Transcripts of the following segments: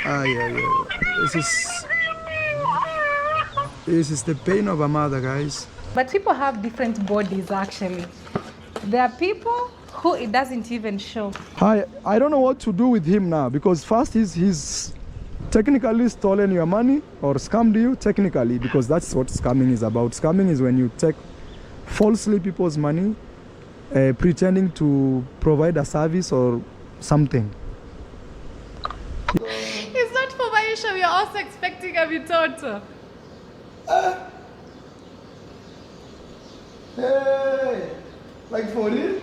Yeah. This is the pain of a mother, guys. But people have different bodies actually. There are people who it doesn't even show. I don't know what to do with him now, because first he's technically stolen your money or scammed you technically, because that's what scamming is about. Scamming is when you take falsely people's money, pretending to provide a service or something. It's not for Maisha, we are also expecting a Vitoto. Hey, like for real?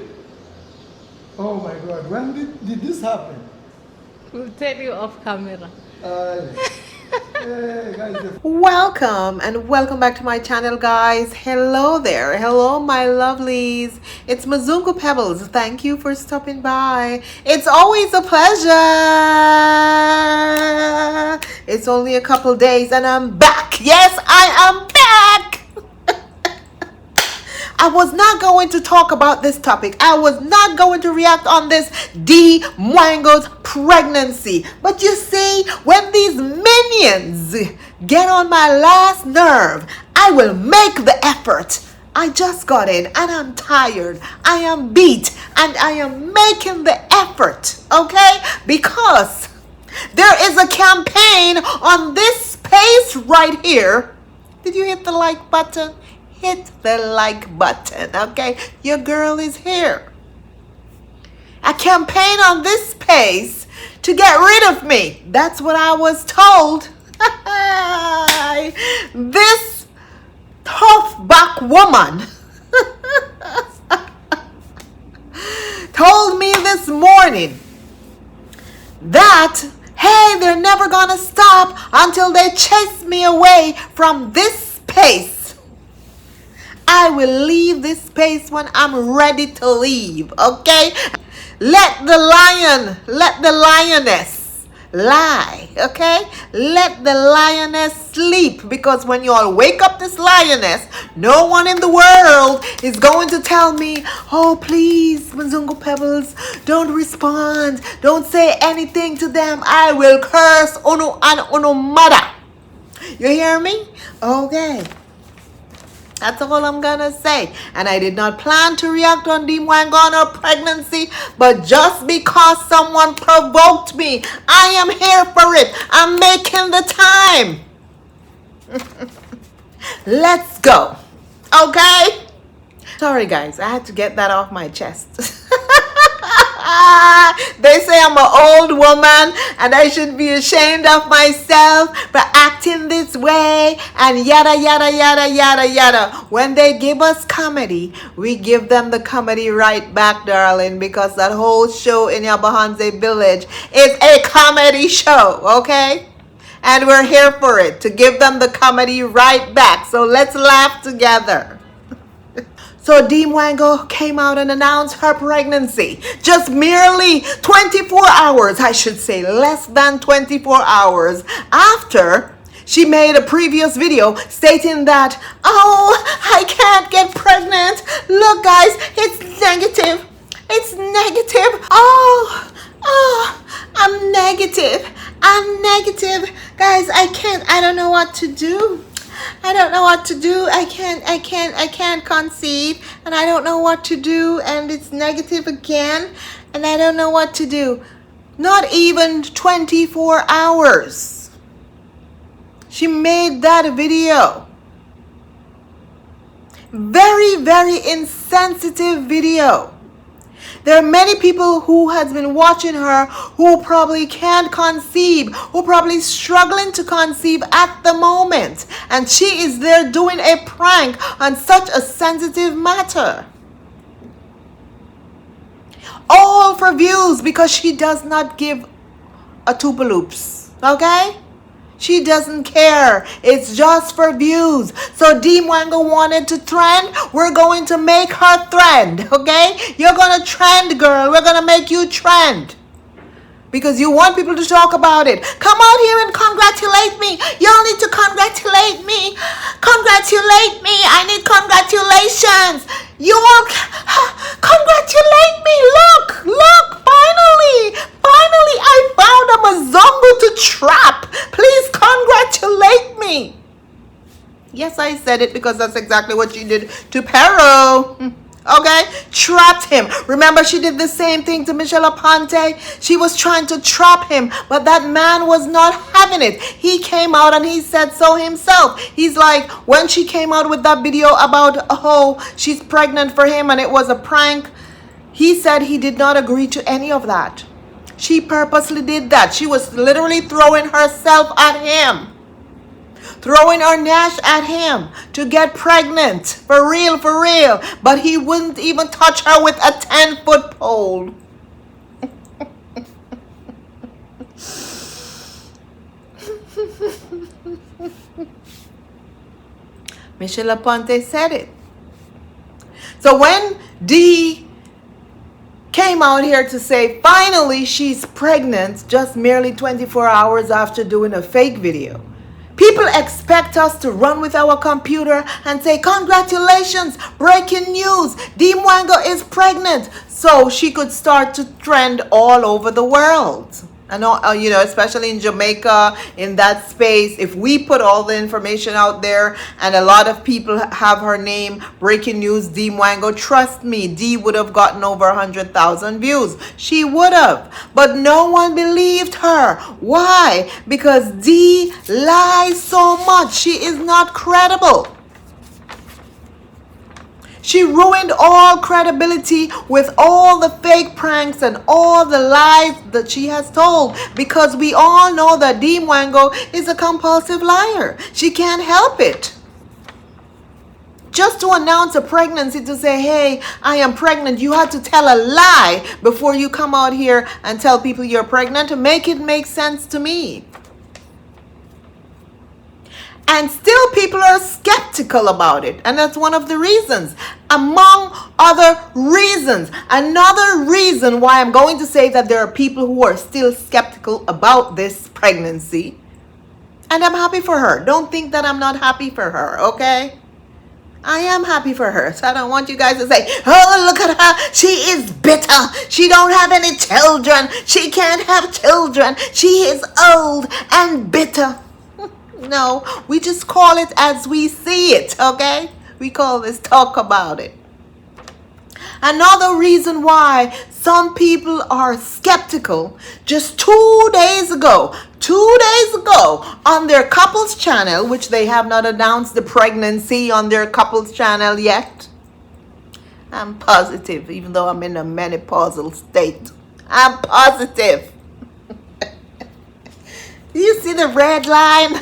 Oh my God, when did this happen? We'll tell you off camera. Hey, guys. Welcome and welcome back to my channel, guys. Hello there. Hello, my lovelies. It's Mzungu Pebbles. Thank you for stopping by. It's always a pleasure. It's only a couple days and I'm back. Yes, I am back. I was not going to talk about this topic. I was not going to react on this DEE MWANGO's pregnancy. But you see, when these minions get on my last nerve, I will make the effort. I just got in and I'm tired. I am beat and I am making the effort, okay? Because there is a campaign on this space right here. Did you hit the like button? Hit the like button, okay? Your girl is here. A campaign on this space to get rid of me. That's what I was told. This tough back woman told me this morning that, hey, they're never gonna stop until they chase me away from this space. I will leave this space when I'm ready to leave, okay? Let the lioness lie, okay? Let the lioness sleep, because when you all wake up this lioness, no one in the world is going to tell me, oh, please, Mzungu Pebbles, don't respond. Don't say anything to them. I will curse Unu and Unu mother. You hear me? Okay. That's all I'm gonna say. And I did not plan to react on DEE MWANGO pregnancy, but just because someone provoked me, I am here for it. I'm making the time. Let's go. Okay? Sorry guys, I had to get that off my chest. They say I'm an old woman and I should be ashamed of myself for acting this way and yada yada yada yada yada. When they give us comedy, we give them the comedy right back, darling, because that whole show in Yabahanze village is a comedy show, okay? And we're here for it, to give them the comedy right back. So let's laugh together. So DEE MWANGO came out and announced her pregnancy. Just merely 24 hours, I should say, less than 24 hours after she made a previous video stating that, oh, I can't get pregnant. Look, guys, it's negative. It's negative. Oh, I'm negative. I'm negative. Guys, I don't know what to do. I don't know what to do. I can't conceive, and I don't know what to do, and it's negative again, and I don't know what to do. Not even 24 hours. She made that video. Very, very insensitive video. There are many people who has been watching her who probably can't conceive, who probably struggling to conceive at the moment. And she is there doing a prank on such a sensitive matter. All for views, because she does not give a tupaloops, okay? She doesn't care. It's just for views. So DEE MWANGO wanted to trend. We're going to make her trend, okay? You're going to trend, girl. We're going to make you trend. Because you want people to talk about it. Come out here and congratulate me. Y'all need to congratulate me. Congratulate me. I need congratulations. You all congratulate me. Look. Finally, I found a Mzungu to trap. said it because that's exactly what she did to Pero. Okay, trapped him. Remember, she did the same thing to Michelle Aponte. She was trying to trap him, but that man was not having it. He came out and he said so himself. He's like, when she came out with that video about, oh, she's pregnant for him and it was a prank, he said he did not agree to any of that. She purposely did that. She was literally throwing herself at him. Throwing her Nash at him to get pregnant. For real, for real. But he wouldn't even touch her with a 10-foot pole. Michelle Aponte said it. So when DEE came out here to say finally she's pregnant just merely 24 hours after doing a fake video, people expect us to run with our computer and say, congratulations, breaking news, DEE MWANGO is pregnant, so she could start to trend all over the world. I know, especially in Jamaica, in that space, if we put all the information out there and a lot of people have her name, breaking news, DEE MWANGO, trust me, Dee would have gotten over 100,000 views. She would have. But no one believed her. Why? Because Dee lies so much. She is not credible. She ruined all credibility with all the fake pranks and all the lies that she has told, because we all know that DEE MWANGO is a compulsive liar. She can't help it. Just to announce a pregnancy, to say, hey, I am pregnant, you had to tell a lie before you come out here and tell people you're pregnant to make it make sense to me. And still people are skeptical about it. And that's one of the reasons, among other reasons. Another reason why I'm going to say that there are people who are still skeptical about this pregnancy. And I'm happy for her. Don't think that I'm not happy for her, okay? I am happy for her. So I don't want you guys to say, oh, look at her. She is bitter. She don't have any children. She can't have children. She is old and bitter. No, we just call it as we see it, okay? We call this talk about it. Another reason why some people are skeptical, just 2 days ago, on their couples channel, which they have not announced the pregnancy on their couples channel yet. I'm positive, even though I'm in a menopausal state. I'm positive. Do you see the red line?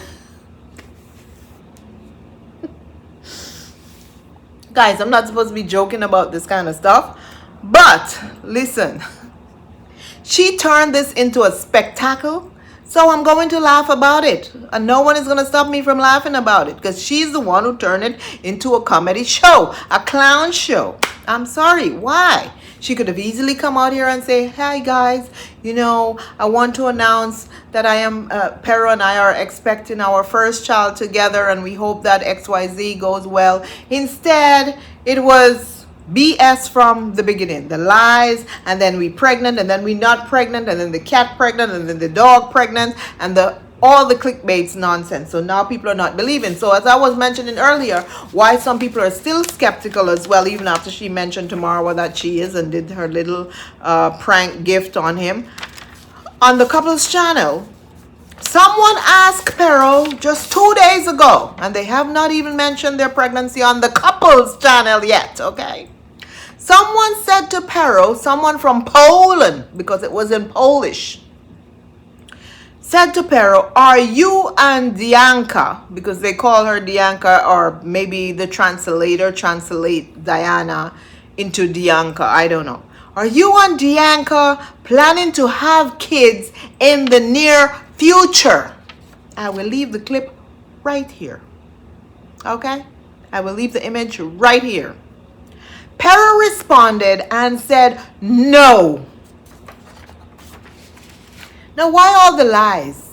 Guys, I'm not supposed to be joking about this kind of stuff, but listen, she turned this into a spectacle, so I'm going to laugh about it, and no one is going to stop me from laughing about it, because she's the one who turned it into a comedy show, a clown show. I'm sorry, why? She could have easily come out here and say, hey guys, I want to announce that Pero and I are expecting our first child together and we hope that XYZ goes well. Instead, it was BS from the beginning. The lies, and then we pregnant, and then we not pregnant, and then the cat pregnant, and then the dog pregnant, and all the clickbait's nonsense. So now people are not believing. So as I was mentioning earlier, why some people are still skeptical as well, even after she mentioned to Marwa that she is and did her little prank gift on him. On the couples channel, someone asked Pero just 2 days ago, and they have not even mentioned their pregnancy on the couples channel yet, okay? Someone said to Pero, someone from Poland, because it was in Polish, said to Pero, are you and Dianca, because they call her Dianca, or maybe the translator translate Diana into Dianca, I don't know. Are you and Dianca planning to have kids in the near future? I will leave the clip right here. Okay? I will leave the image right here. Pero responded and said, no. Now, why all the lies?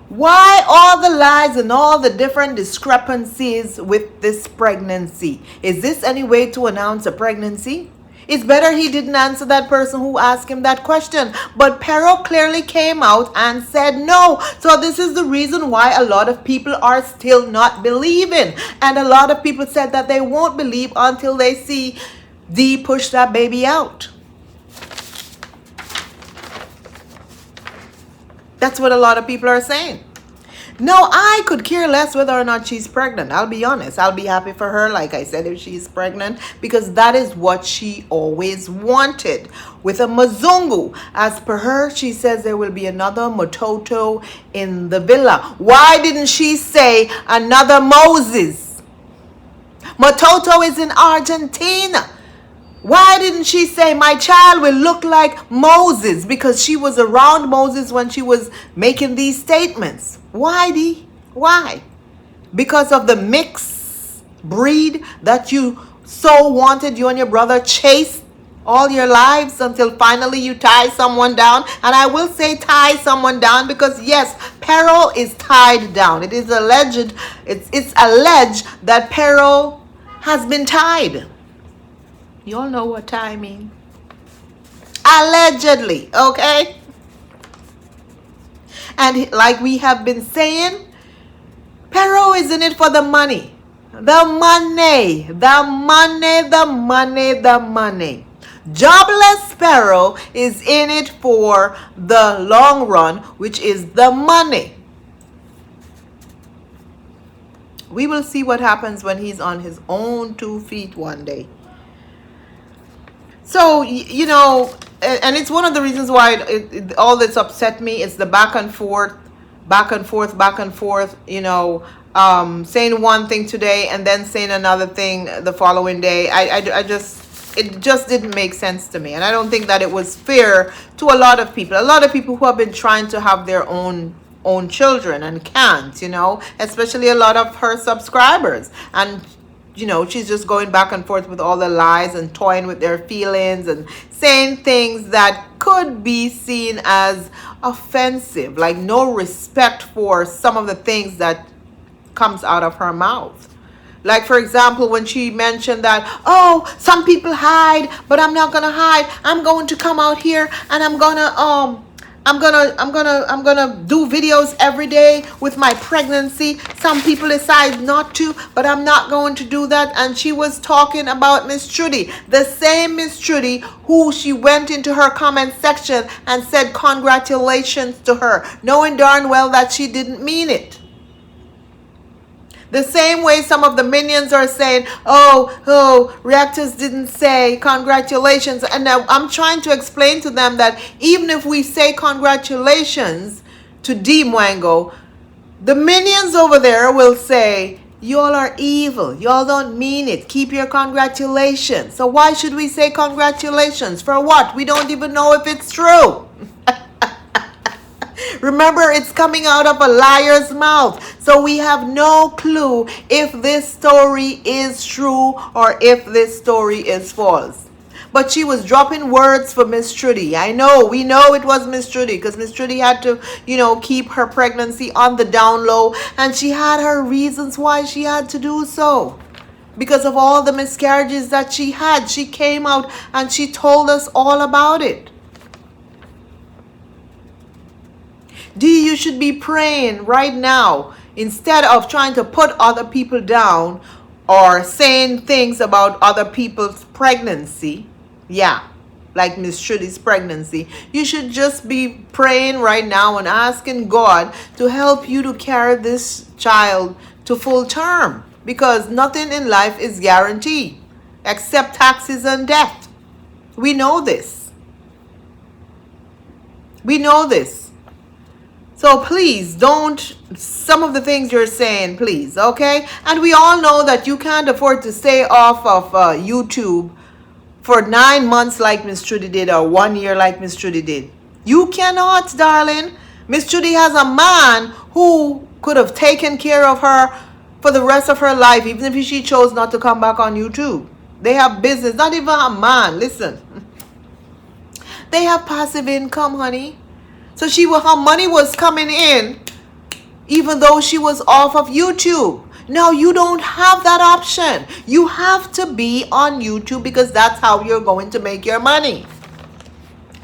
Why all the lies and all the different discrepancies with this pregnancy? Is this any way to announce a pregnancy? It's better he didn't answer that person who asked him that question. But Pero clearly came out and said no. So this is the reason why a lot of people are still not believing. And a lot of people said that they won't believe until they see DEE push that baby out. That's what a lot of people are saying. No, I could care less whether or not she's pregnant. I'll be honest. I'll be happy for her, like I said, if she's pregnant, because that is what she always wanted with a Mzungu. As per her, she says there will be another Mtoto in the villa. Why didn't she say another Moses? Mtoto is in Argentina. Why didn't she say my child will look like Moses? Because she was around Moses when she was making these statements. Why, Dee? Why? Because of the mixed breed that you so wanted, you and your brother chased all your lives until finally you tie someone down. And I will say tie someone down because yes, Pero is tied down. It is alleged, it's alleged that Pero has been tied. You all know what tie means. Allegedly, okay? And like we have been saying, Pero is in it for the money. The money. The money, the money, the money. Jobless Pero is in it for the long run, which is the money. We will see what happens when he's on his own 2 feet one day. So, you know, and it's one of the reasons why all this upset me. It's the back and forth, you know, saying one thing today and then saying another thing the following day. It just didn't make sense to me. And I don't think that it was fair to a lot of people. A lot of people who have been trying to have their own children and can't, you know, especially a lot of her subscribers. And you know, she's just going back and forth with all the lies and toying with their feelings and saying things that could be seen as offensive, like no respect for some of the things that comes out of her mouth. Like, for example, when she mentioned that, oh, some people hide, but I'm not gonna hide. I'm going to come out here and I'm gonna do videos every day with my pregnancy. Some people decide not to, but I'm not going to do that. And she was talking about Miss Trudy, the same Miss Trudy who she went into her comment section and said congratulations to her, knowing darn well that she didn't mean it. The same way some of the minions are saying, oh, reactors didn't say congratulations. And now I'm trying to explain to them that even if we say congratulations to DEE MWANGO, the minions over there will say, y'all are evil. Y'all don't mean it. Keep your congratulations. So why should we say congratulations? For what? We don't even know if it's true. Remember, it's coming out of a liar's mouth. So we have no clue if this story is true or if this story is false. But she was dropping words for Miss Trudy. I know, we know it was Miss Trudy because Miss Trudy had to, you know, keep her pregnancy on the down low. And she had her reasons why she had to do so. Because of all the miscarriages that she had. She came out and she told us all about it. Dee, you should be praying right now instead of trying to put other people down or saying things about other people's pregnancy. Yeah, like Miss Trudy's pregnancy. You should just be praying right now and asking God to help you to carry this child to full term, because nothing in life is guaranteed except taxes and death. We know this. We know this. So please don't, some of the things you're saying, please, okay? And we all know that you can't afford to stay off of YouTube for 9 months like Miss Trudy did or 1 year like Miss Trudy did. You cannot, darling. Miss Trudy has a man who could have taken care of her for the rest of her life, even if she chose not to come back on YouTube. They have business, not even a man, listen. They have passive income, honey. So her money was coming in even though she was off of YouTube. Now you don't have that option. You have to be on YouTube because that's how you're going to make your money.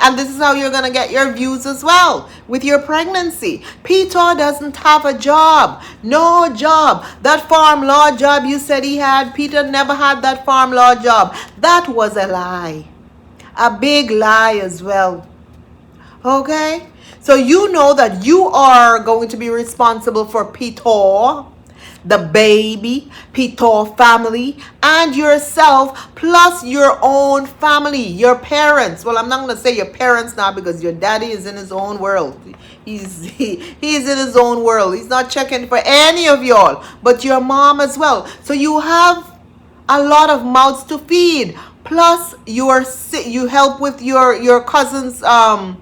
And this is how you're going to get your views as well with your pregnancy. Peter doesn't have a job. No job. That farm law job you said he had, Peter never had that farm law job. That was a lie. A big lie as well. Okay? So you know that you are going to be responsible for Peter, the baby, Peter family, and yourself, plus your own family, your parents. Well, I'm not going to say your parents now because your daddy is in his own world. He's in his own world. He's not checking for any of y'all, but your mom as well. So you have a lot of mouths to feed. Plus, you help with your cousins, the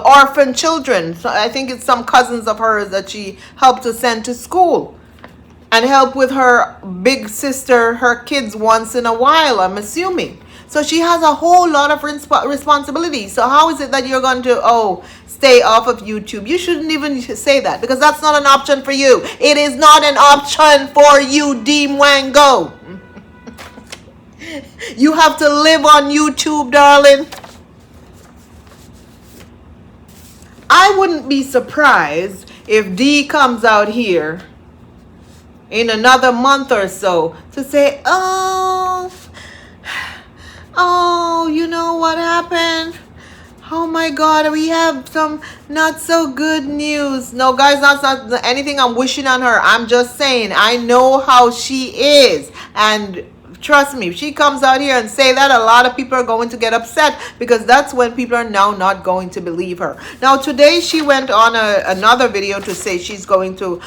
orphan children. So I think it's some cousins of hers that she helped to send to school, and help with her big sister, her kids once in a while, I'm assuming. So she has a whole lot of responsibility. So how is it that you're going to, stay off of YouTube? You shouldn't even say that because that's not an option for you. It is not an option for you, DEE MWANGO. You have to live on YouTube, darling. I wouldn't be surprised if Dee comes out here in another month or so to say, you know what happened? Oh my God, we have some not so good news. No, guys, that's not anything I'm wishing on her. I'm just saying, I know how she is. And trust me, if she comes out here and say that, a lot of people are going to get upset because that's when people are now not going to believe her. Now, today she went on another video to say she's going to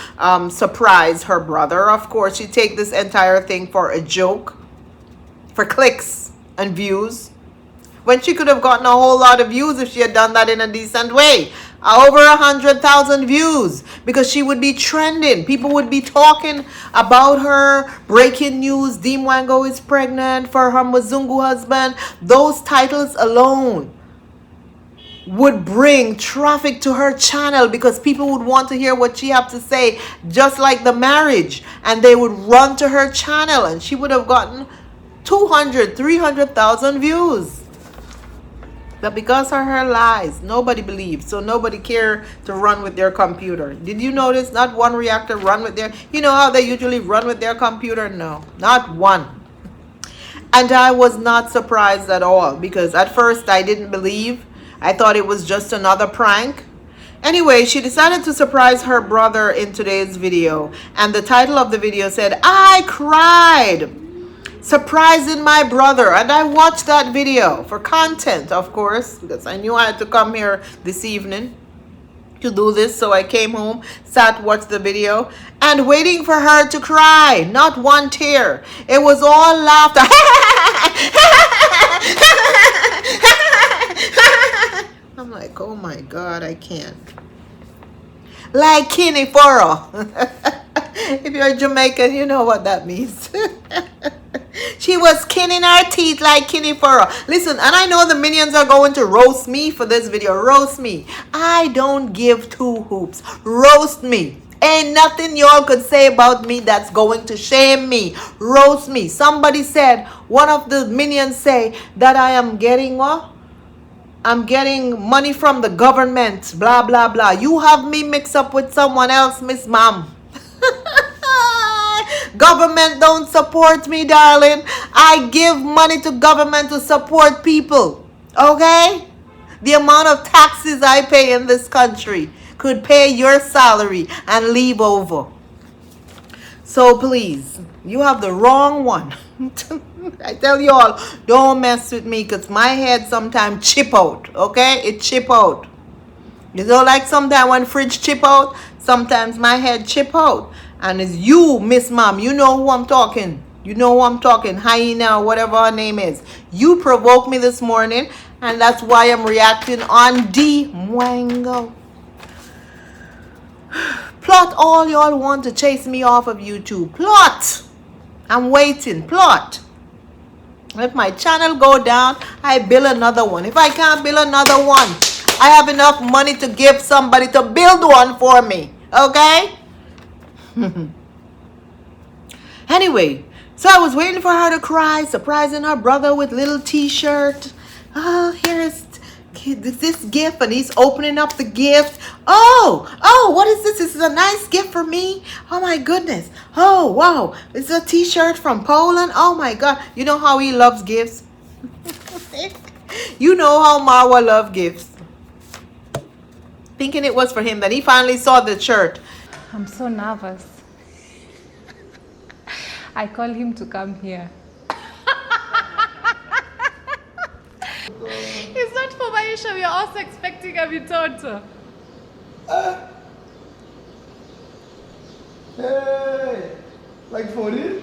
surprise her brother. Of course, she take this entire thing for a joke, for clicks and views, when she could have gotten a whole lot of views if she had done that in a decent way. Over 100,000 views, because she would be trending. People would be talking about her. Breaking news, DEE MWANGO is pregnant for her Mzungu husband. Those titles alone would bring traffic to her channel because people would want to hear what she have to say, just like the marriage, and they would run to her channel and she would have gotten 200, 300,000 views. But because of her lies, nobody believes. So nobody care to run with their computer. Did you notice not one reactor run with their, you know how they usually run with their computer? No, not one. And I was not surprised at all because at first I didn't believe. I thought it was just another prank. Anyway, she decided to surprise her brother in today's video. And the title of the video said, "I cried surprising my brother." And I watched that video for content, of course, because I knew I had to come here this evening to do this. So I came home, sat, watched the video, and waiting for her to cry. Not one tear. It was all laughter. I'm like, oh my God, I can't. Like Kinney Furrow. If you're Jamaican, you know what that means. She was kinning her teeth like Kinney Furrow. Listen, and I know the minions are going to roast me for this video. Roast me. I don't give two hoops. Roast me. Ain't nothing y'all could say about me that's going to shame me. Roast me. Somebody said, one of the minions say that I am getting what? I'm getting money from the government. Blah, blah, blah. You have me mixed up with someone else, Miss Ma'am. Government don't support me, darling. I give money to government to support people. Okay? The amount of taxes I pay in this country could pay your salary and leave over. So please, you have the wrong one. I tell you all, don't mess with me because my head sometimes chip out. Okay? It chip out. You know, like sometimes when fridge chip out, sometimes my head chip out. And it's you, Miss Mom. You know who I'm talking. You know who I'm talking. Hyena, whatever her name is. You provoked me this morning. And that's why I'm reacting on DEE MWANGO. Plot all y'all want to chase me off of YouTube. Plot. I'm waiting. Plot. If my channel go down, I build another one. If I can't build another one, I have enough money to give somebody to build one for me. Okay? Anyway, so I was waiting for her to cry, surprising her brother with little t-shirt. Oh, here's this gift, and he's opening up the gift. Oh, what is this? This is a nice gift for me. Oh my goodness. Oh, wow. It's a t-shirt from Poland. Oh my God. You know how he loves gifts? You know how Marwa loves gifts. Thinking it was for him, that he finally saw the shirt. I'm so nervous. I call him to come here. It's not for Maisha. We are also expecting a Mitoto. Hey, like for real?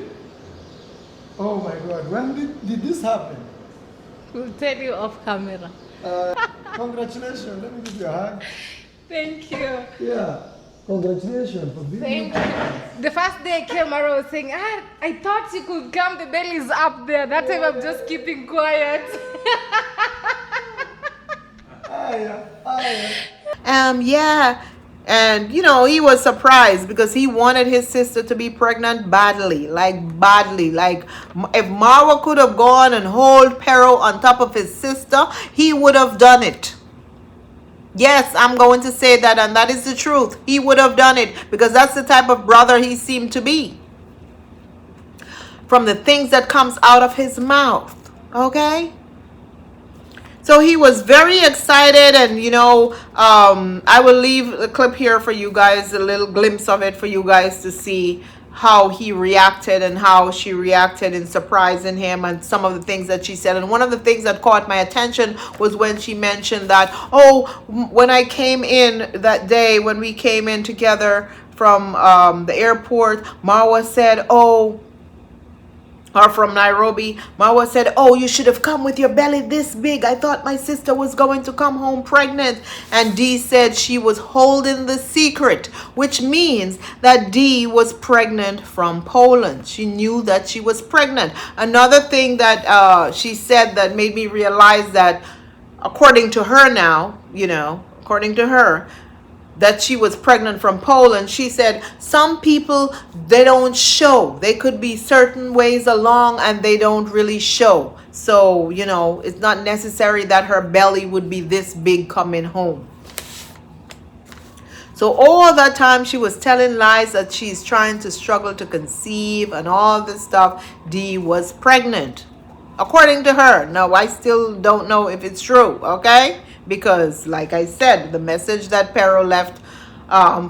Oh my God, when did this happen? We'll tell you off camera. Congratulations, let me give you a hug. Thank you. Yeah, congratulations for being Thank you. The first day I came, Marwa was saying, I thought you could come, the belly's up there. That time I'm just keeping quiet. Yeah. And, you know, he was surprised because he wanted his sister to be pregnant badly. Like, if Marwa could have gone and hold Pero on top of his sister, he would have done it. Yes, I'm going to say that, and that is the truth. He would have done it because that's the type of brother he seemed to be. From the things that comes out of his mouth. Okay? So he was very excited, and you know, I will leave a clip here for you guys, a little glimpse of it for you guys to see how he reacted and how she reacted in surprising him and some of the things that she said. And one of the things that caught my attention was when she mentioned that, oh, when I came in that day, when we came in together from the airport, Marwa said, oh, or from Nairobi, Marwa said, oh, you should have come with your belly this big. I thought my sister was going to come home pregnant. And Dee said she was holding the secret, which means that Dee was pregnant from Poland. She knew that she was pregnant. Another thing that she said that made me realize that, according to her now, you know, according to her, that she was pregnant from Poland, she said some people, they don't show. They could be certain ways along and they don't really show. So, you know, it's not necessary that her belly would be this big coming home. So all that time she was telling lies that she's trying to struggle to conceive and all this stuff. Dee was pregnant, according to her. Now, I still don't know if it's true, okay? Because, like I said, the message that Pero left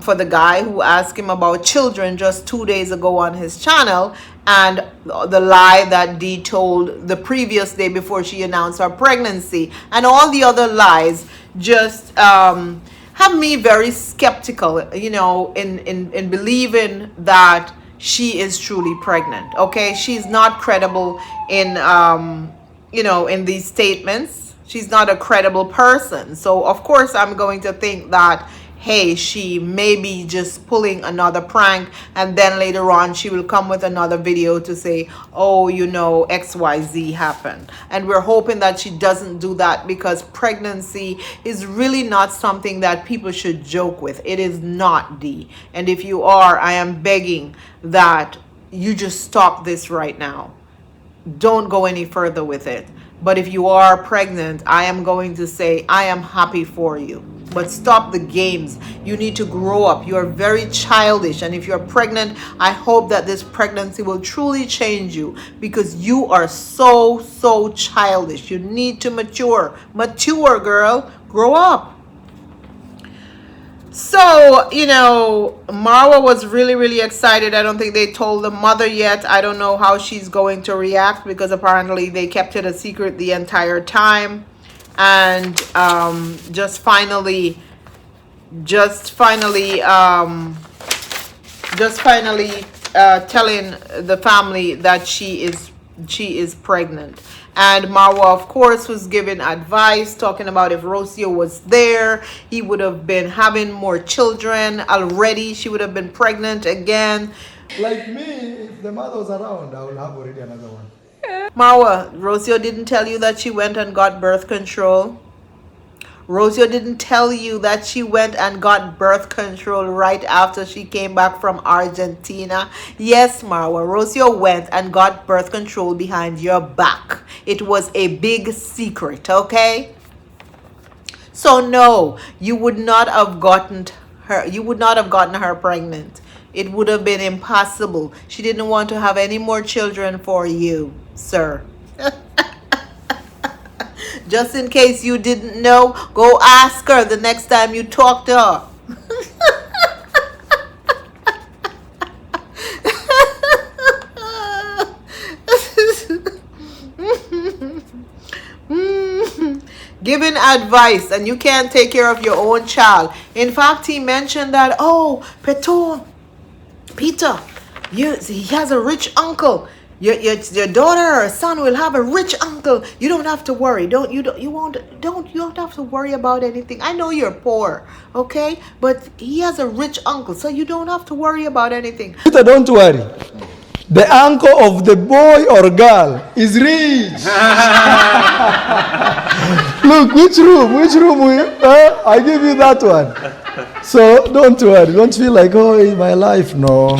for the guy who asked him about children just 2 days ago on his channel, and the lie that Dee told the previous day before she announced her pregnancy, and all the other lies just have me very skeptical, you know, in believing that she is truly pregnant, okay? She's not credible in, you know, in these statements. She's not a credible person. So, of course, I'm going to think that, hey, she may be just pulling another prank, and then later on she will come with another video to say, oh, you know, XYZ happened. And we're hoping that she doesn't do that, because pregnancy is really not something that people should joke with. It is not, Dee. And if you are, I am begging that you just stop this right now. Don't go any further with it. But if you are pregnant, I am going to say I am happy for you. But stop the games. You need to grow up. You are very childish. And if you're pregnant, I hope that this pregnancy will truly change you, because you are so childish. You need to mature. Mature, girl. Grow up. So, you know, Marwa was really excited. I don't think they told the mother yet. I don't know how she's going to react, because apparently they kept it a secret the entire time. And just finally telling the family that she is pregnant. And Marwa, of course, was giving advice, talking about if Rocio was there, he would have been having more children already. She would have been pregnant again. Like me, if the mother was around, I will have already another one. Marwa, Rocio didn't tell you that she went and got birth control? Rosio didn't tell you that she went and got birth control right after she came back from Argentina. Yes, Marwa, Rosio went and got birth control behind your back. It was a big secret, okay? So no, you would not have gotten her pregnant. It would have been impossible. She didn't want to have any more children for you, sir. Just in case you didn't know, go ask her the next time you talk to her. Giving advice and you can't take care of your own child. In fact, he mentioned that, oh, Peter, he has a rich uncle. Your daughter or son will have a rich uncle. You don't have to worry. You don't have to worry about anything. I know you're poor, okay? But he has a rich uncle, so you don't have to worry about anything. Peter, don't worry. The uncle of the boy or girl is rich. Look, which room I give you that one. So don't worry. Don't feel like, oh, in my life. No.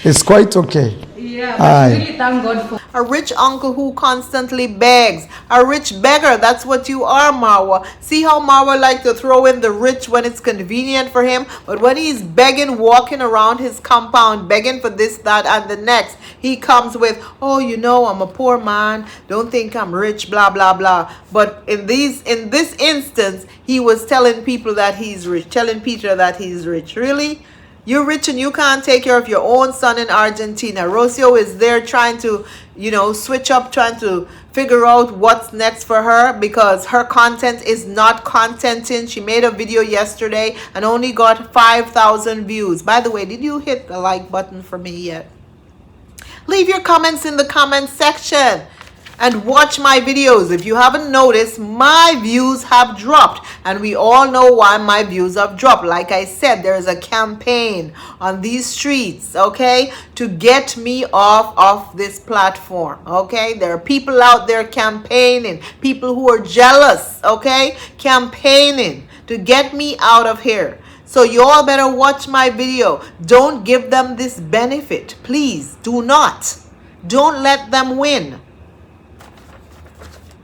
It's quite okay. Yeah, but really thank God for a rich uncle who constantly begs. A rich beggar. That's what you are, Marwa. See how Marwa like to throw in the rich when it's convenient for him? But when he's begging, walking around his compound, begging for this, that, and the next, he comes with, oh, you know, I'm a poor man. Don't think I'm rich, blah, blah, blah. But in this instance, he was telling people that he's rich, telling Peter that he's rich. Really? You're rich and you can't take care of your own son in Argentina. Rosio is there trying to, switch up, trying to figure out what's next for her because her content is not contenting. She made a video yesterday and only got 5,000 views. By the way, did you hit the like button for me yet? Leave your comments in the comment section. And watch my videos. If you haven't noticed, my views have dropped. And we all know why my views have dropped. Like I said, there is a campaign on these streets, okay, to get me off of this platform, okay? There are people out there campaigning, people who are jealous, okay, campaigning to get me out of here. So you all better watch my video. Don't give them this benefit. Please, do not. Don't let them win.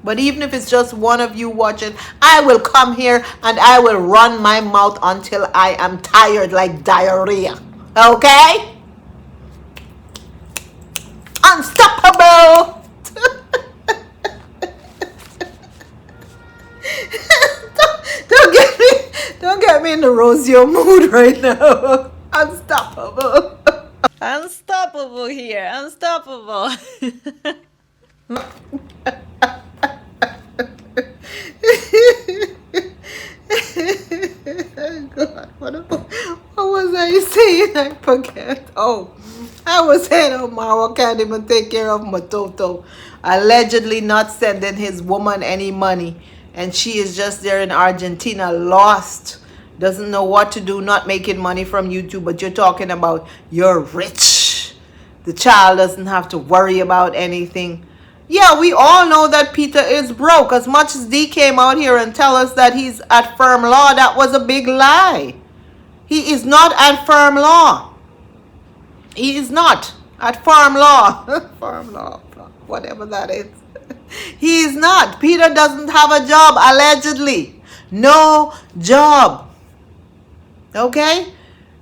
But even if it's just one of you watching, I will come here and I will run my mouth until I am tired like diarrhea. Okay? Unstoppable! don't get me in the Rosio mood right now. Unstoppable. Unstoppable here. Unstoppable. God, what was I saying? I forget. Oh, I was saying, oh, Marwa can't even take care of Matoto. Allegedly not sending his woman any money. And she is just there in Argentina, lost. Doesn't know what to do, not making money from YouTube. But you're talking about you're rich. The child doesn't have to worry about anything. Yeah, we all know that Peter is broke. As much as D came out here and tell us that he's at firm law, that was a big lie. He is not at firm law. He is not at firm law. Firm law, whatever that is. He is not. Peter doesn't have a job, allegedly. No job. Okay?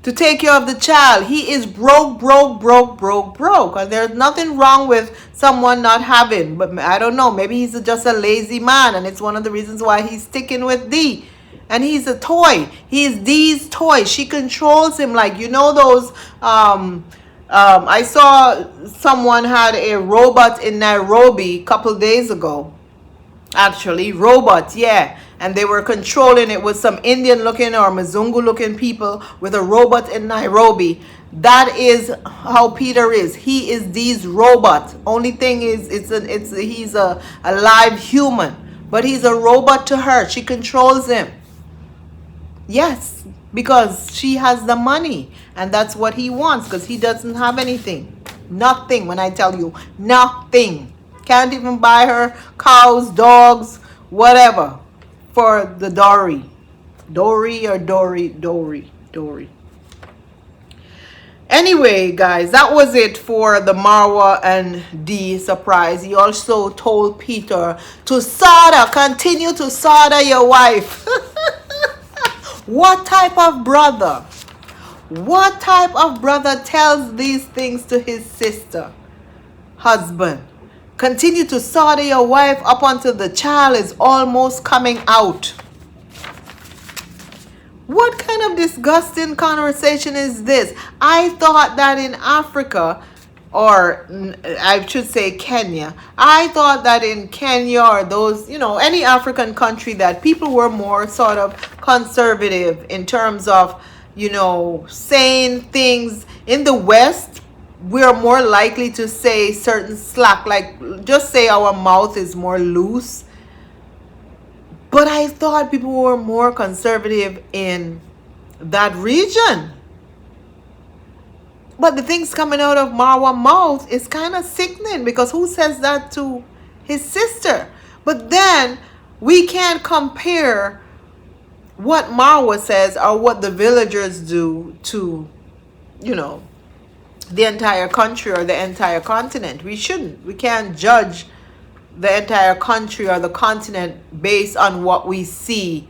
To take care of the child. He is broke. And there's nothing wrong with someone not having. But I don't know. Maybe he's just a lazy man. And it's one of the reasons why he's sticking with D. And he's a toy. He's D's toy. She controls him. Like, you know those... I saw someone had a robot in Nairobi a couple days ago. Actually, robot, yeah. And they were controlling it with some Indian looking or Mzungu looking people with a robot in Nairobi. That is how Peter is. He is D's robot. Only thing is he's a live human. But he's a robot to her. She controls him. Yes, because she has the money. And that's what he wants because he doesn't have anything. Nothing, when I tell you, nothing. Can't even buy her cows, dogs, whatever. for the dowry. Dowry or dowry. Anyway, guys, that was it for the Marwa and DEE surprise. He also told Peter to continue to solder your wife. What type of brother? What type of brother tells these things to his sister, husband? Continue to solder your wife up until the child is almost coming out. What kind of disgusting conversation is this? I thought that in Africa, or I should say Kenya, I thought that in Kenya or those, any African country, that people were more sort of conservative in terms of, saying things. In the West, we're more likely to say certain slack, like just say our mouth is more loose. But I thought people were more conservative in that region. But the things coming out of Marwa's mouth is kind of sickening, because who says that to his sister? But then we can't compare what Marwa says or what the villagers do to, the entire country or the entire continent. We shouldn't. We can't judge the entire country or the continent based on what we see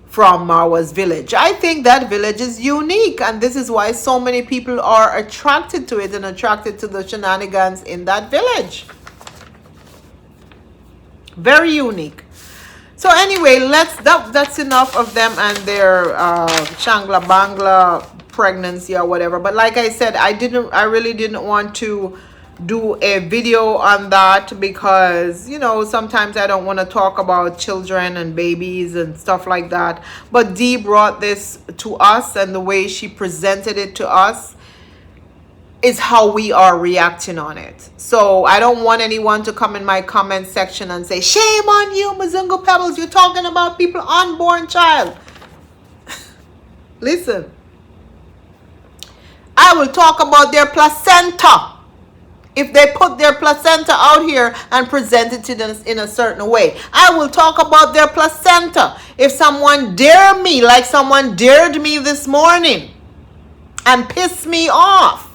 from Marwa's village. I think that village is unique, and this is why so many people are attracted to it and attracted to the shenanigans in that village. Very unique. So anyway, that's enough of them and their Shangla Bangla pregnancy or whatever. But like I said, I really didn't want to do a video on that, because sometimes I don't want to talk about children and babies and stuff like that. But Dee brought this to us, and the way she presented it to us is how we are reacting on it. So I don't want anyone to come in my comment section and say, shame on you, Mzungu Pebbles, you're talking about people unborn child. Listen, I will talk about their placenta if they put their placenta out here and present it to them in a certain way. I will talk about their placenta if someone dare me, like someone dared me this morning and pissed me off.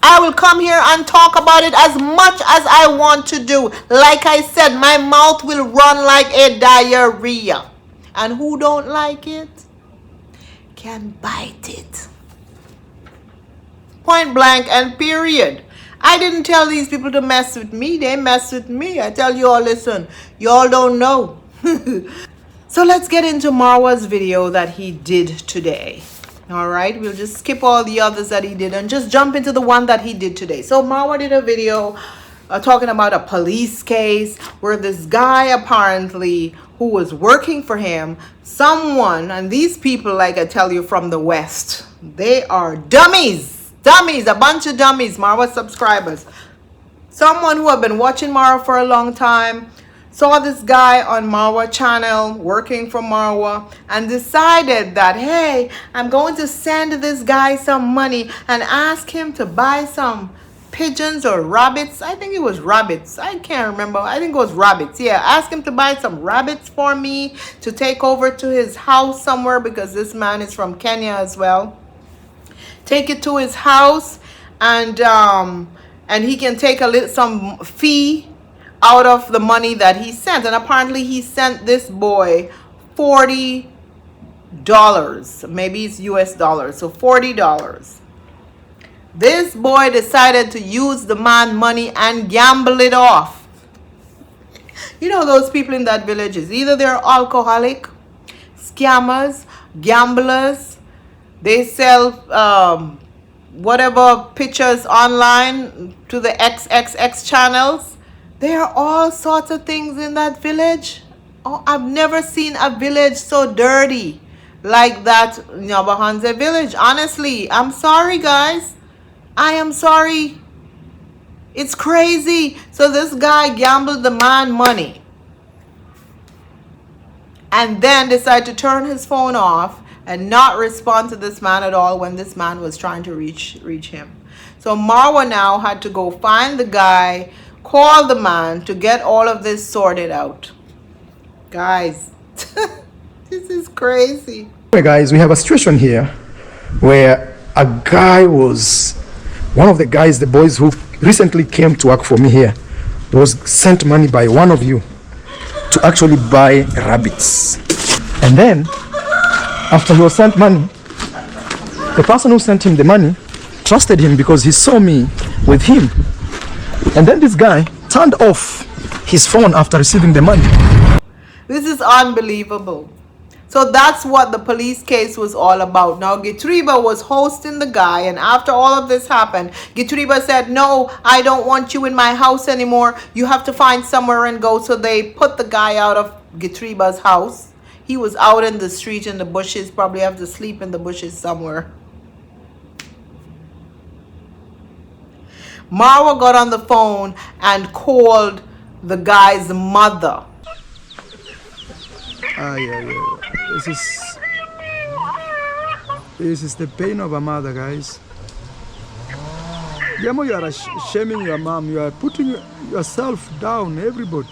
I will come here and talk about it as much as I want to do. Like I said, my mouth will run like a diarrhea. And who don't like it can bite it. Point blank and period. I didn't tell these people to mess with me. They mess with me. I tell you all, listen, y'all don't know. So let's get into Marwa's video that he did today. All right, we'll just skip all the others that he did and just jump into the one that he did today. So Marwa did a video talking about a police case where this guy apparently who was working for him, someone, and these people, like I tell you, from the West, they are dummies. Dummies, a bunch of dummies, Marwa subscribers. Someone who have been watching Marwa for a long time saw this guy on Marwa channel working for Marwa and decided that, hey, I'm going to send this guy some money and ask him to buy some pigeons or rabbits. I think it was rabbits. I can't remember. I think it was rabbits. Yeah, ask him to buy some rabbits for me to take over to his house somewhere, because this man is from Kenya as well. Take it to his house, and he can take some fee out of the money that he sent. And apparently he sent this boy $40, maybe it's US dollars, so $40. This boy decided to use the man money and gamble it off. You know, those people in that village is either they're alcoholic, scammers, gamblers. They sell whatever pictures online to the XXX channels. There are all sorts of things in that village. Oh, I've never seen a village so dirty like that Nyabahanze village. Honestly, I'm sorry, guys. I am sorry. It's crazy. So this guy gambled the man money and then decided to turn his phone off and not respond to this man at all when this man was trying to reach him. So Marwa now had to go find the guy, call the man to get all of this sorted out. Guys, this is crazy. Anyway, guys, we have a situation here where a guy was one of the guys, the boys who recently came to work for me here, was sent money by one of you to actually buy rabbits. And then, after he was sent money, the person who sent him the money trusted him because he saw me with him. And then this guy turned off his phone after receiving the money. This is unbelievable. So that's what the police case was all about. Now, Gitriba was hosting the guy, and after all of this happened, Gitriba said, no, I don't want you in my house anymore. You have to find somewhere and go. So they put the guy out of Gitriba's house. He was out in the street in the bushes, probably have to sleep in the bushes somewhere. Marwa got on the phone and called the guy's mother. Yeah. This is the pain of a mother, guys. Yamo, you are shaming your mom. You are putting yourself down, everybody.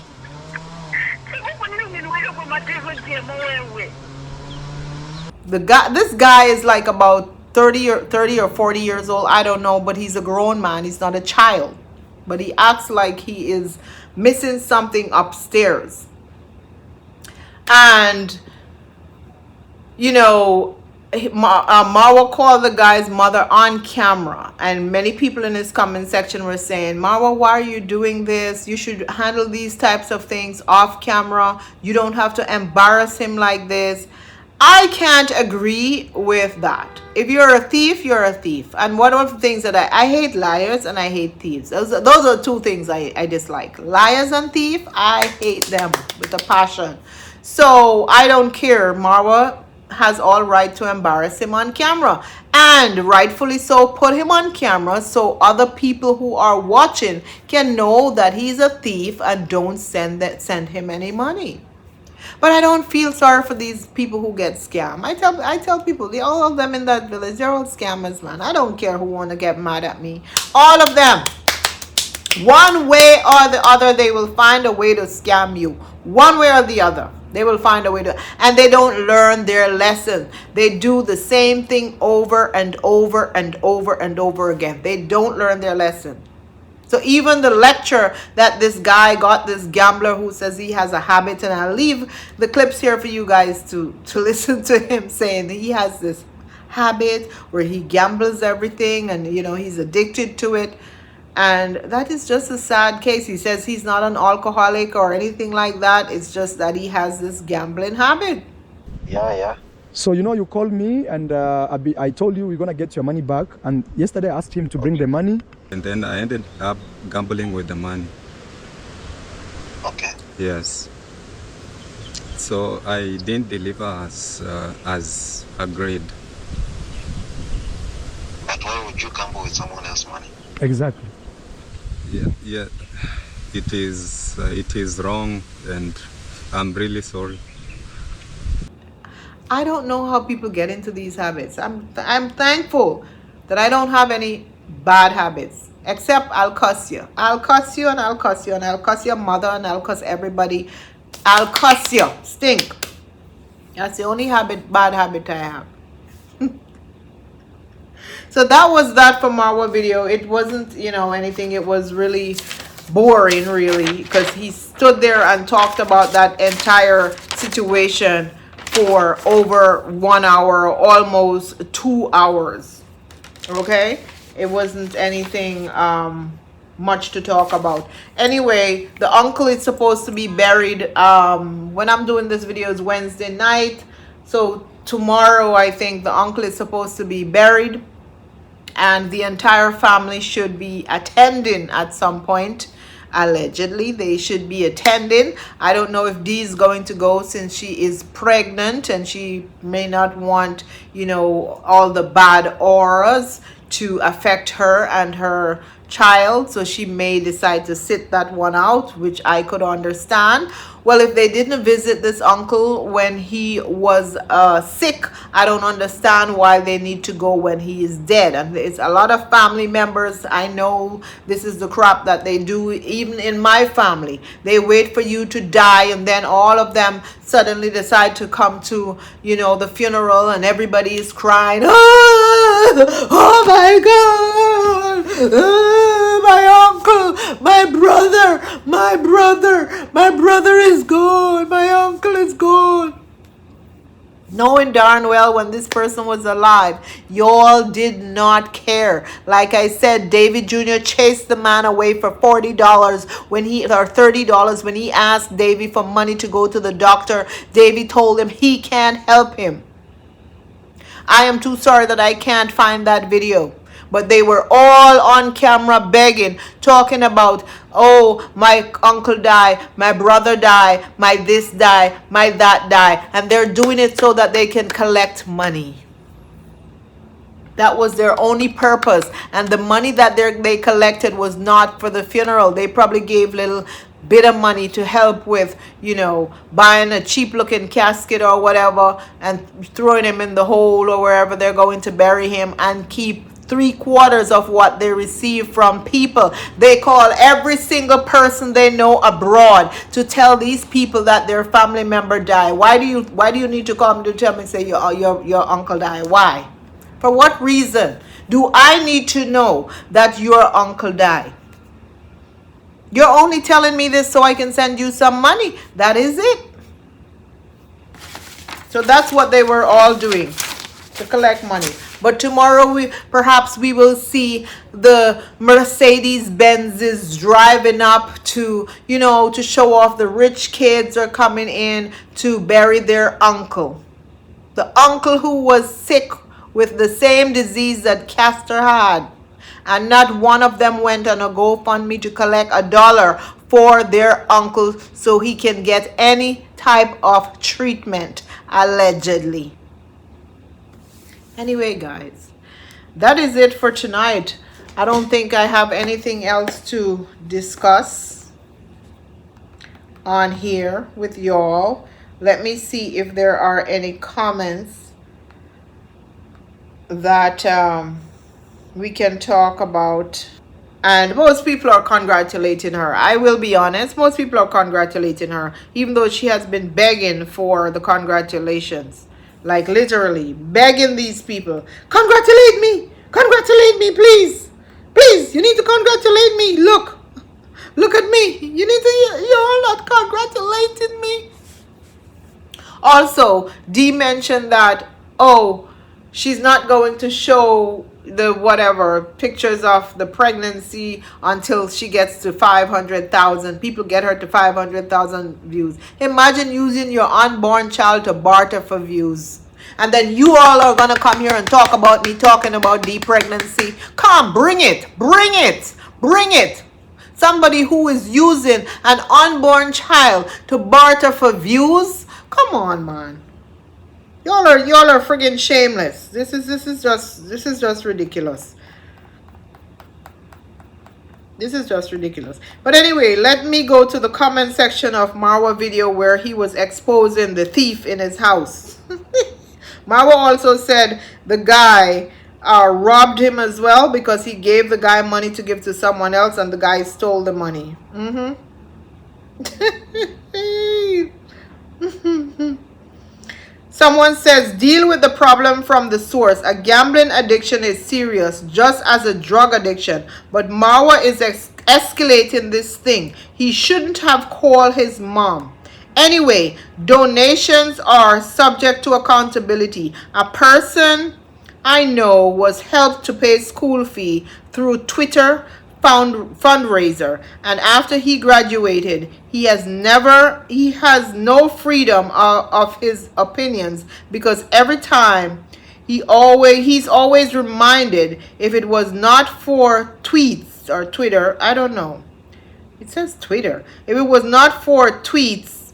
This guy is like about 30 or 40 years old. I don't know, but he's a grown man. He's not a child. But he acts like he is missing something upstairs. And, you know, Marwa called the guy's mother on camera, and many people in his comment section were saying, Marwa, why are you doing this? You should handle these types of things off camera. You don't have to embarrass him like this. I can't agree with that. If you're a thief, you're a thief. And one of the things that I hate liars and I hate thieves. Those are two things I dislike. Liars and thief, I hate them with a passion. So I don't care. Marwa has all right to embarrass him on camera, and rightfully so, put him on camera so other people who are watching can know that he's a thief and don't send him any money. But I don't feel sorry for these people who get scammed. I tell people, all of them in that village, they're all scammers, man. I don't care who want to get mad at me. All of them. One way or the other, they will find a way to scam you. One way or the other. They will find a way to, and they don't learn their lesson. They do the same thing over and over and over and over again. They don't learn their lesson. So even the lecture that this guy got, this gambler who says he has a habit, and I'll leave the clips here for you guys to listen to him saying that he has this habit where he gambles everything, and you know, he's addicted to it. And that is just a sad case. He says he's not an alcoholic or anything like that. It's just that he has this gambling habit. Yeah. So, you know, you called me and I told you we're going to get your money back. And yesterday I asked him to bring the money. And then I ended up gambling with the money. Okay. Yes. So I didn't deliver as agreed. But why would you gamble with someone else's money? Exactly. Yeah. It is wrong, and I'm really sorry. I don't know how people get into these habits. I'm thankful that I don't have any bad habits, except I'll cuss you. I'll cuss you and I'll cuss you and I'll cuss your mother and I'll cuss everybody. I'll cuss you. Stink. That's the only bad habit I have. So that was that for Marwa video. It wasn't, you know, anything. It was really boring, really, because he stood there and talked about that entire situation for over 1 hour, almost 2 hours. Okay, it wasn't anything much to talk about. Anyway, the uncle is supposed to be buried. When I'm doing this video is Wednesday night, so tomorrow I think the uncle is supposed to be buried, and the entire family should be attending at some point. Allegedly, they should be attending. I don't know if Dee is going to go, since she is pregnant and she may not want, you know, all the bad auras to affect her and her child, so she may decide to sit that one out, which I could understand. Well, if they didn't visit this uncle when he was sick, I don't understand why they need to go when he is dead. And it's a lot of family members. I know this is the crap that they do, even in my family. They wait for you to die, and then all of them suddenly decide to come to, you know, the funeral, and everybody is crying. Oh my God! My uncle, my brother is gone. My uncle is gone. Knowing darn well when this person was alive, y'all did not care. Like I said, David Jr. chased the man away for $40 when he, or $30 when he asked Davy for money to go to the doctor. Davy told him he can't help him. I am too sorry that I can't find that video. But they were all on camera begging, talking about, oh, my uncle died, my brother died, my this died, my that died. And they're doing it so that they can collect money. That was their only purpose. And the money that they collected was not for the funeral. They probably gave little bit of money to help with, you know, buying a cheap looking casket or whatever and throwing him in the hole or wherever they're going to bury him, and keep 3/4 of what they receive from people. They call every single person they know abroad to tell these people that their family member died. Why do you need to come to tell me, say your uncle died? Why? For what reason do I need to know that your uncle died? You're only telling me this so I can send you some money. That is it. So that's what they were all doing, to collect money. But tomorrow perhaps we will see the Mercedes Benzes driving up to, you know, to show off the rich kids are coming in to bury their uncle. The uncle who was sick with the same disease that Castor had. And not one of them went on a GoFundMe to collect $1 for their uncle so he can get any type of treatment, allegedly. Anyway, guys, that is it for tonight. I don't think I have anything else to discuss on here with y'all. Let me see if there are any comments that we can talk about. And most people are congratulating her. I will be honest, most people are congratulating her, even though she has been begging for the congratulations. Like literally begging these people, congratulate me, please. Please, you need to congratulate me. Look at me. You need to, you're not congratulating me. Also, Dee mentioned that, oh, she's not going to show the whatever pictures of the pregnancy until she gets to 500,000. People get her to 500,000 views. Imagine using your unborn child to barter for views. And then you all are going to come here and talk about me talking about DEE pregnancy. Come, bring it. Somebody who is using an unborn child to barter for views? Come on, man. Y'all are friggin' shameless. This is just ridiculous. This is just ridiculous. But anyway, let me go to the comment section of Marwa video where he was exposing the thief in his house. Marwa also said the guy robbed him as well because he gave the guy money to give to someone else and the guy stole the money. Someone says, deal with the problem from the source. A gambling addiction is serious, just as a drug addiction. But Marwa is escalating this thing. He shouldn't have called his mom. Anyway, donations are subject to accountability. A person I know was helped to pay school fee through Twitter fundraiser, and after he graduated, he has no freedom of his opinions, because every time he's always reminded, if it was not for tweets or Twitter, I don't know, it says Twitter, if it was not for tweets,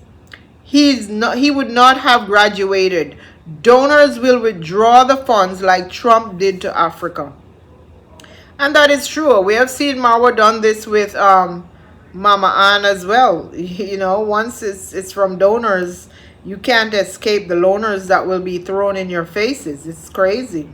he would not have graduated. Donors will withdraw the funds like Trump did to Africa. And that is true. We have seen Marwa done this with Mama Ann as well. You know, once it's from donors, you can't escape the loners that will be thrown in your faces. It's crazy.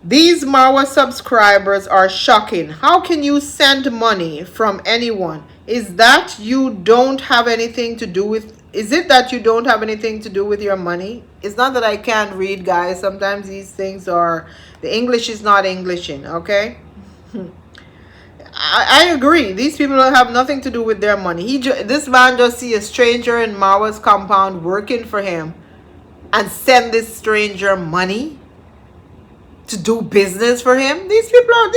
These Marwa subscribers are shocking. How can you send money from anyone? Is that you don't have anything to do with, is it that you don't have anything to do with your money? It's not that I can't read, guys. Sometimes these things are, the English is not Englishing, okay? I agree. These people have nothing to do with their money. This man just see a stranger in Marwa's compound working for him and send this stranger money to do business for him. These people are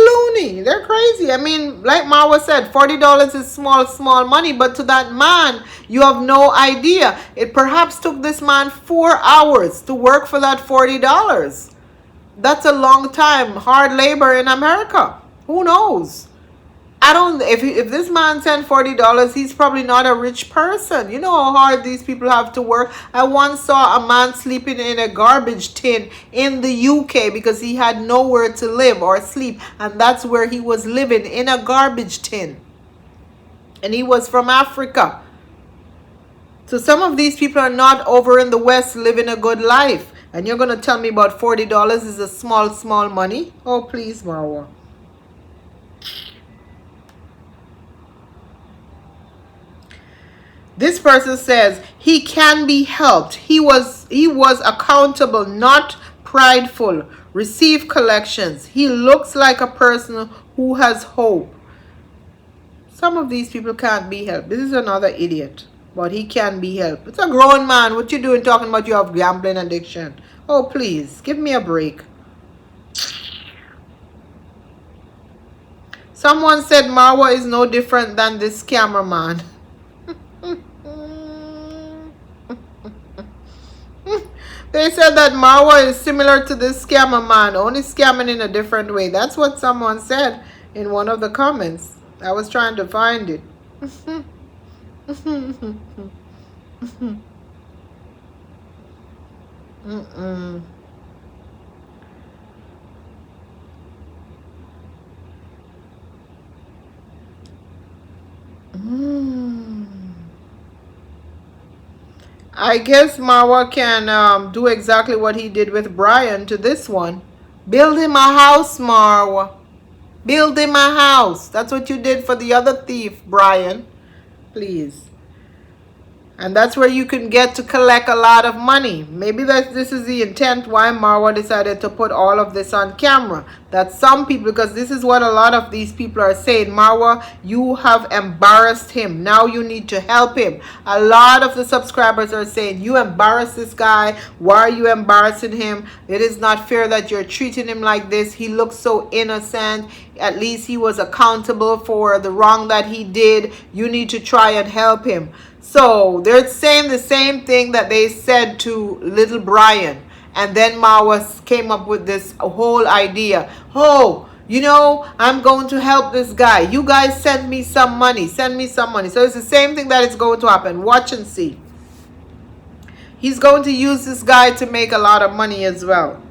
loony. They're crazy. I mean, like Marwa said, $40 is small money, but to that man, you have no idea. It perhaps took this man 4 hours to work for that $40. That's a long time, hard labor in America. Who knows? I don't, if this man sent $40, he's probably not a rich person. You know how hard these people have to work. I once saw a man sleeping in a garbage tin in the UK because he had nowhere to live or sleep, and that's where he was living, in a garbage tin. And he was from Africa. So some of these people are not over in the West living a good life. And you're going to tell me about $40 is a small money? Oh, please, Marwa. This person says he can be helped. He was accountable, not prideful. Receive collections. He looks like a person who has hope. Some of these people can't be helped. This is another idiot, but he can be helped. It's a grown man. What you doing talking about you have gambling addiction? Oh, please, give me a break. Someone said Marwa is no different than this cameraman. They said that Marwa is similar to this scammer man, only scamming in a different way. That's what someone said in one of the comments. I was trying to find it. I guess Marwa can do exactly what he did with Brian to this one. Build him a house, Marwa. Build him a house. That's what you did for the other thief, Brian. Please. And that's where you can get to collect a lot of money. Maybe this is the intent why Marwa decided to put all of this on camera. That some people, because this is what a lot of these people are saying, Marwa, you have embarrassed him. Now you need to help him. A lot of the subscribers are saying, you embarrassed this guy. Why are you embarrassing him? It is not fair that you're treating him like this. He looks so innocent. At least he was accountable for the wrong that he did. You need to try and help him. So they're saying the same thing that they said to little Brian. And then Marwa came up with this whole idea. Oh, you know, I'm going to help this guy. You guys send me some money. Send me some money. So it's the same thing that is going to happen. Watch and see. He's going to use this guy to make a lot of money as well.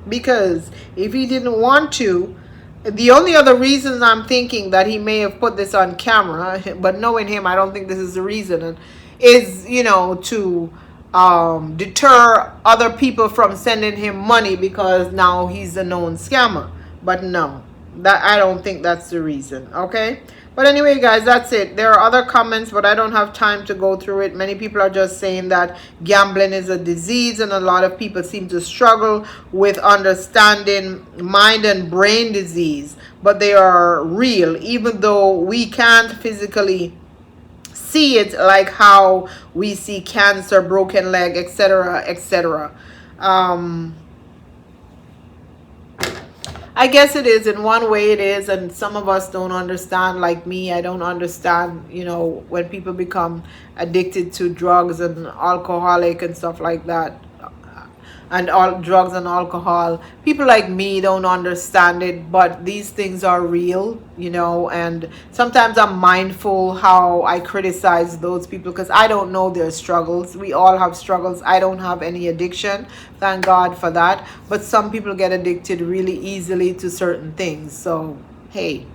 Because if he didn't want to, the only other reason I'm thinking that he may have put this on camera, but knowing him, I don't think this is the reason, is, you know, to deter other people from sending him money because now he's a known scammer. But no, that I don't think that's the reason, okay? But anyway, guys, that's it. There are other comments, but I don't have time to go through it. Many people are just saying that gambling is a disease, and a lot of people seem to struggle with understanding mind and brain disease. But they are real, even though we can't physically see it like how we see cancer, broken leg, etc., etc. I guess it is. In one way it is, and some of us don't understand. Like me, I don't understand, you know, when people become addicted to drugs and alcoholic and stuff like that. and all drugs and alcohol. People like me don't understand it, but these things are real, you know, and sometimes I'm mindful how I criticize those people because I don't know their struggles. We all have struggles. I don't have any addiction, thank God for that, but some people get addicted really easily to certain things. So hey,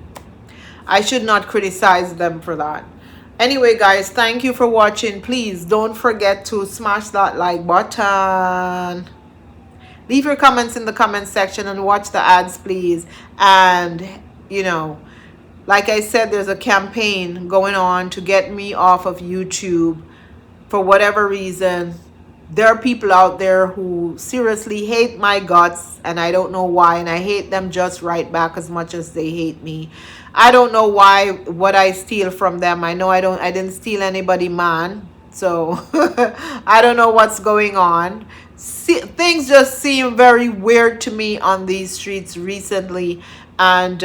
I should not criticize them for that. Anyway, guys, thank you for watching. Please don't forget to smash that like button. Leave your comments in the comment section and watch the ads, please. And, you know, like I said, there's a campaign going on to get me off of YouTube for whatever reason. There are people out there who seriously hate my guts, and I don't know why, and I hate them just right back as much as they hate me. I don't know why, what I steal from them. I know I didn't steal anybody, man. So I don't know what's going on. Things just seem very weird to me on these streets recently, and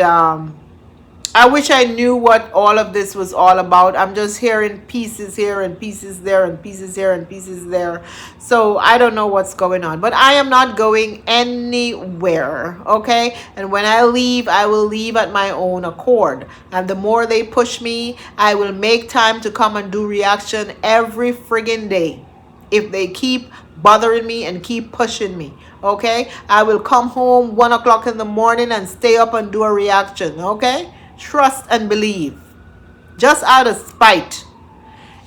I wish I knew what all of this was all about. I'm just hearing pieces here and pieces there and pieces here and pieces there. So I don't know what's going on. But I am not going anywhere, okay? And when I leave, I will leave at my own accord. And the more they push me, I will make time to come and do reaction every friggin' day. If they keep bothering me and keep pushing me, okay? I will come home 1 o'clock in the morning and stay up and do a reaction, okay? Trust and believe, just out of spite.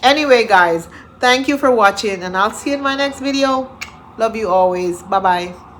Anyway, guys, thank you for watching, and I'll see you in my next video. Love you always. Bye bye.